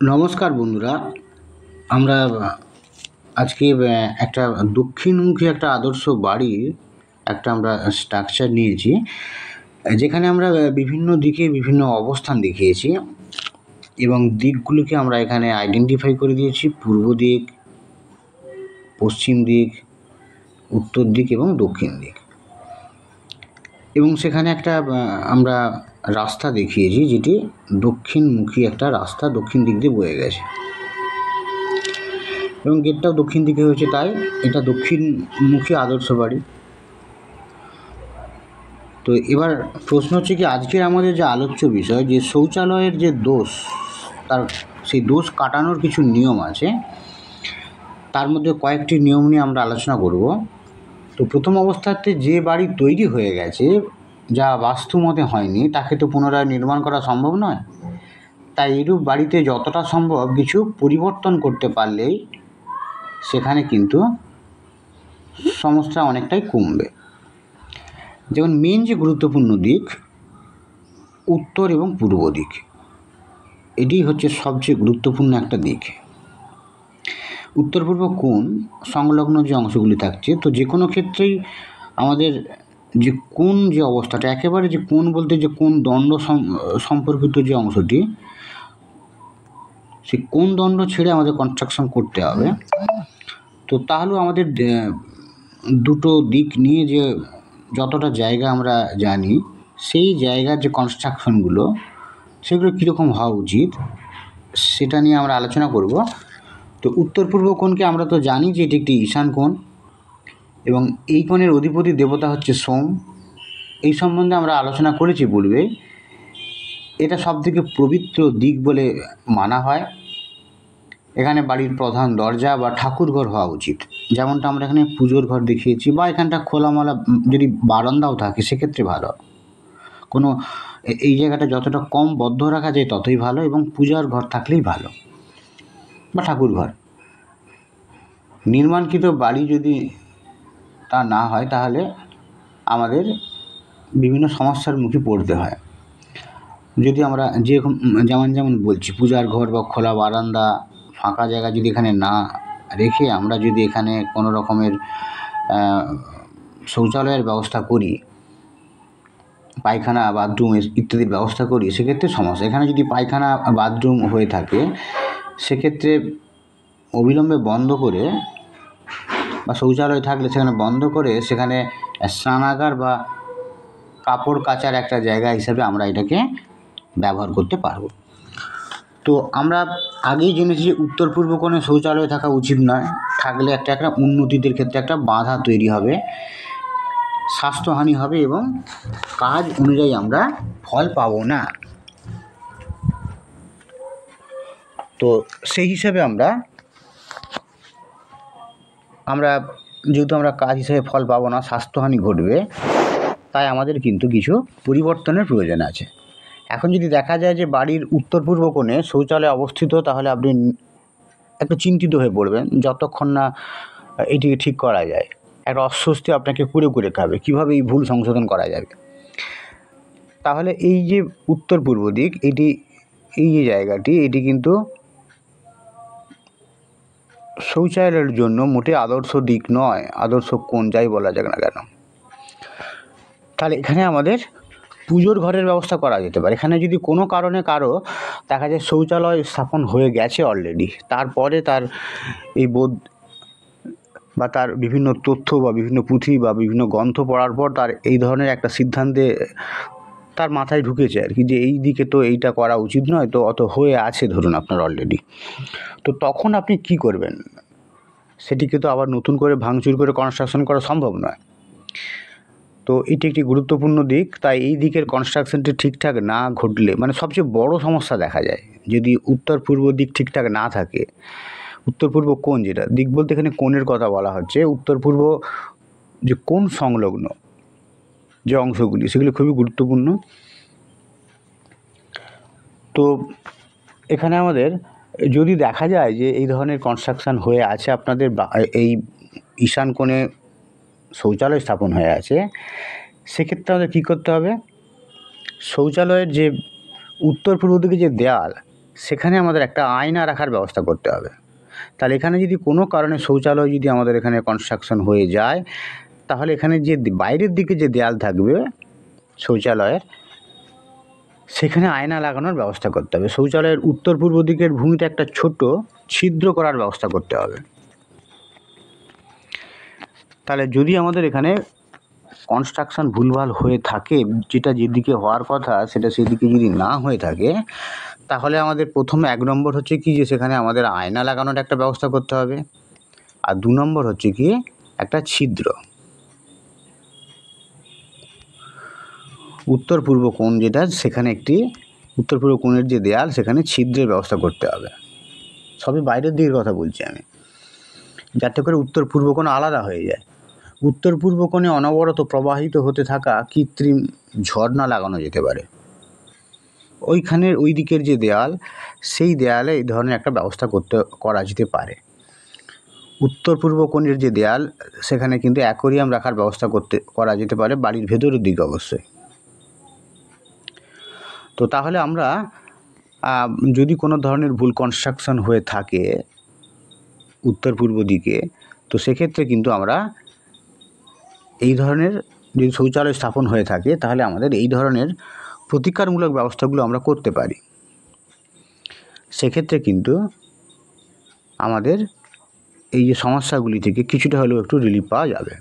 নমস্কার বন্ধুরা, আমরা আজকে একটা দক্ষিণমুখী একটা আদর্শ বাড়ির একটা আমরা স্ট্রাকচার নিয়েছি, যেখানে আমরা বিভিন্ন দিকে বিভিন্ন অবস্থান দেখিয়েছি এবং দিকগুলোকে আমরা এখানে আইডেন্টিফাই করে দিয়েছি: পূর্ব দিক, পশ্চিম দিক, উত্তর দিক এবং দক্ষিণ দিক। এবং সেখানে একটা আমরা রাস্তা দেখিয়েছি, যেটি দক্ষিণমুখী একটা রাস্তা দক্ষিণ দিক দিয়ে বয়ে গেছে এবং গেটটাও দক্ষিণ দিকে হয়েছে, তাই এটা দক্ষিণমুখী আদর্শ বাড়ি। তো এবার প্রশ্ন হচ্ছে কি, আজকের আমাদের যে আলোচ্য বিষয়, যে শৌচালয়ের যে দোষ, তার সেই দোষ কাটানোর কিছু নিয়ম আছে, তার মধ্যে কয়েকটি নিয়ম নিয়ে আমরা আলোচনা করব। তো প্রথম অবস্থাতে যে বাড়ি তৈরি হয়ে গেছে, যা বাস্তুমতে হয়নি, তাকে তো পুনরায় নির্মাণ করা সম্ভব নয়। তাই এরূপ বাড়িতে যতটা সম্ভব কিছু পরিবর্তন করতে পারলেই সেখানে কিন্তু সমস্যা অনেকটাই কমবে। যেমন মেন যে গুরুত্বপূর্ণ দিক, উত্তর এবং পূর্ব দিক, এটি হচ্ছে সবচেয়ে গুরুত্বপূর্ণ একটা দিক। উত্তর পূর্ব কোণ সংলগ্ন যে অংশগুলি থাকছে, তো যে কোনো ক্ষেত্রেই আমাদের যে কোণ যে অবস্থাটা, একেবারে যে কোণ বলতে যে কোণ দণ্ড সম্পর্কিত যে অংশটি, সেই কোণ দণ্ড ছেড়ে আমাদের কনস্ট্রাকশন করতে হবে। তো তাহলেও আমাদের দুটো দিক নিয়ে যে যতটা জায়গা আমরা জানি, সেই জায়গার যে কনস্ট্রাকশনগুলো, সেগুলো কীরকম হওয়া উচিত, সেটা নিয়ে আমরা আলোচনা করব। তো উত্তর পূর্ব কোণকে আমরা তো জানি যে এটি একটি ঈশান কোণ এবং এই কোণের অধিপতি দেবতা হচ্ছে সোম। এই সম্বন্ধে আমরা আলোচনা করেছি পূর্বে। এটা সবথেকে পবিত্র দিক বলে মানা হয়। এখানে বাড়ির প্রধান দরজা বা ঠাকুর ঘর হওয়া উচিত, যেমনটা আমরা এখানে পুজোর ঘর দেখিয়েছি, বা এখানটা খোলামেলা যদি বারান্দাও থাকে সেক্ষেত্রে ভালো। কোনো এই জায়গাটা যতটা কম বদ্ধ রাখা যায় ততই ভালো, এবং পূজার ঘর থাকলেই ভালো, বা ঠাকুর ঘর। নির্মাণকৃত বাড়ি যদি তা না হয়, তাহলে আমাদের বিভিন্ন সমস্যার মুখে পড়তে হয়। যদি আমরা যেমন বলছি, পূজার ঘর বা খোলা বারান্দা, ফাঁকা জায়গা যদি এখানে না রেখে আমরা যদি এখানে কোনো রকমের শৌচালয়ের ব্যবস্থা করি, পায়খানা, বাথরুম ইত্যাদির ব্যবস্থা করি, সেক্ষেত্রে সমস্যা। এখানে যদি পায়খানা, বাথরুম হয়ে থাকে, সেক্ষেত্রে অবিলম্বে বন্ধ করে, বা শৌচালয় থাকলে সেখানে বন্ধ করে, সেখানে স্নানাগার বা কাপড় কাচার একটা জায়গা হিসাবে আমরা এটাকে ব্যবহার করতে পারবো। তো আমরা আগেই জেনেছি যে উত্তর পূর্ব কোণে শৌচালয় থাকা উচিত নয়। থাকলে একটা উন্নতিদের ক্ষেত্রে একটা বাধা তৈরি হবে, স্বাস্থ্যহানি হবে এবং কাজ অনুযায়ী আমরা ফল পাবো না। তো সেই হিসাবে আমরা যেহেতু আমরা কাজ হিসেবে ফল পাবো না, স্বাস্থ্যহানি ঘটবে, তাই আমাদের কিন্তু কিছু পরিবর্তনের প্রয়োজন আছে। এখন যদি দেখা যায় যে বাড়ির উত্তর পূর্ব কোণে শৌচালয় অবস্থিত, তাহলে আপনি একটু চিন্তিত হয়ে পড়বেন যতক্ষণ না এটিকে ঠিক করা যায়। একটা অস্বস্তি আপনাকে কুরে খাবে, কীভাবে এই ভুল সংশোধন করা যাবে। তাহলে এই যে উত্তর পূর্ব দিক, এই যে জায়গাটি, এটি কিন্তু শৌচালয়ের জন্য মোটে আদর্শ দিক নয়, আদর্শ কোণ যাই বলা যাক না কেন। তাহলে এখানে আমাদের পুজোর ঘরের ব্যবস্থা করা যেতে পারে। এখানে যদি কোনো কারণে কারো দেখা যায় শৌচালয় স্থাপন হয়ে গেছে অলরেডি, তারপরে তার এই বোধ বা তার বিভিন্ন তথ্য বা বিভিন্ন পুঁথি বা বিভিন্ন গ্রন্থ পড়ার পর তার এই ধরনের একটা সিদ্ধান্তে তার মাথায় ঢুকেছে আর কি, যে এই দিকে তো এইটা করা উচিত নয়, তো অত হয়ে আছে ধরুন আপনার অলরেডি। তো তখন আপনি কি করবেন? সেটিকে তো আবার নতুন করে ভাঙচুর করে কনস্ট্রাকশন করা সম্ভব নয়। তো এটি একটি গুরুত্বপূর্ণ দিক। তাই এই দিকের কনস্ট্রাকশনটি ঠিকঠাক না ঘটলে, মানে সবচেয়ে বড় সমস্যা দেখা যায় যদি উত্তর পূর্ব দিক ঠিকঠাক না থাকে। উত্তর পূর্ব কোণ, যেটা দিক বলতে এখানে কোণের কথা বলা হচ্ছে, উত্তর পূর্ব যে কোণ সংলগ্ন যে অংশগুলি, সেগুলি খুবই গুরুত্বপূর্ণ। তো এখানে আমাদের যদি দেখা যায় যে এই ধরনের কনস্ট্রাকশান হয়ে আছে, আপনাদের এই ঈশান কোণে শৌচালয় স্থাপন হয়ে আছে, সেক্ষেত্রে আমাদের কী করতে হবে? শৌচালয়ের যে উত্তর পূর্ব দিকে যে দেয়াল, সেখানে আমাদের একটা আয়না রাখার ব্যবস্থা করতে হবে। তাহলে এখানে যদি কোনো কারণে শৌচালয় যদি আমাদের এখানে কনস্ট্রাকশন হয়ে যায়, তাহলে এখানে যে বাইরের দিকে যে দেয়াল থাকবে শৌচালয়ের, সেখানে আয়না লাগানোর ব্যবস্থা করতে হবে। শৌচালয়ের উত্তর পূর্ব দিকের ভূমিতে একটা ছোট ছিদ্র করার ব্যবস্থা করতে হবে। তাহলে যদি আমাদের এখানে কনস্ট্রাকশন ভুলভাল হয়ে থাকে, যেটা যেদিকে হওয়ার কথা সেটা সেদিকে যদি না হয়ে থাকে, তাহলে আমাদের প্রথমে 1 নম্বর হচ্ছে কি, যে সেখানে আমাদের আয়না লাগানোর একটা ব্যবস্থা করতে হবে। আর 2 নম্বর হচ্ছে কি, একটা ছিদ্র, উত্তর পূর্ব কোণ যেটা, সেখানে একটি উত্তর পূর্ব কোণের যে দেয়াল, সেখানে ছিদ্রের ব্যবস্থা করতে হবে। সবই বাইরের দিকের কথা বলছি আমি, যাতে করে উত্তর পূর্ব কোণ আলাদা হয়ে যায়। উত্তর পূর্ব কোণে অনবরত প্রবাহিত হতে থাকা কৃত্রিম ঝর্ণা লাগানো যেতে পারে। ওইখানের ওই দিকের যে দেয়াল, সেই দেয়ালে এই ধরনের একটা ব্যবস্থা করা যেতে পারে। উত্তর পূর্ব কোণের যে দেয়াল, সেখানে কিন্তু অ্যাকোয়ারিয়াম রাখার ব্যবস্থা করা যেতে পারে, বাড়ির ভেতরের দিকে অবশ্যই। তো তাহলে আমরা যদি কোনো ধরনের ভুল কনস্ট্রাকশন হয়ে থাকে উত্তর পূর্ব দিকে, তো সেক্ষেত্রে কিন্তু আমরা এই ধরনের, যদি শৌচালয় স্থাপন হয়ে থাকে, তাহলে আমাদের এই ধরনের প্রতিকারমূলক ব্যবস্থাগুলো আমরা করতে পারি। সেক্ষেত্রে কিন্তু আমাদের এই যে সমস্যাগুলি থেকে কিছুটা হলেও একটু রিলিফ পাওয়া যাবে।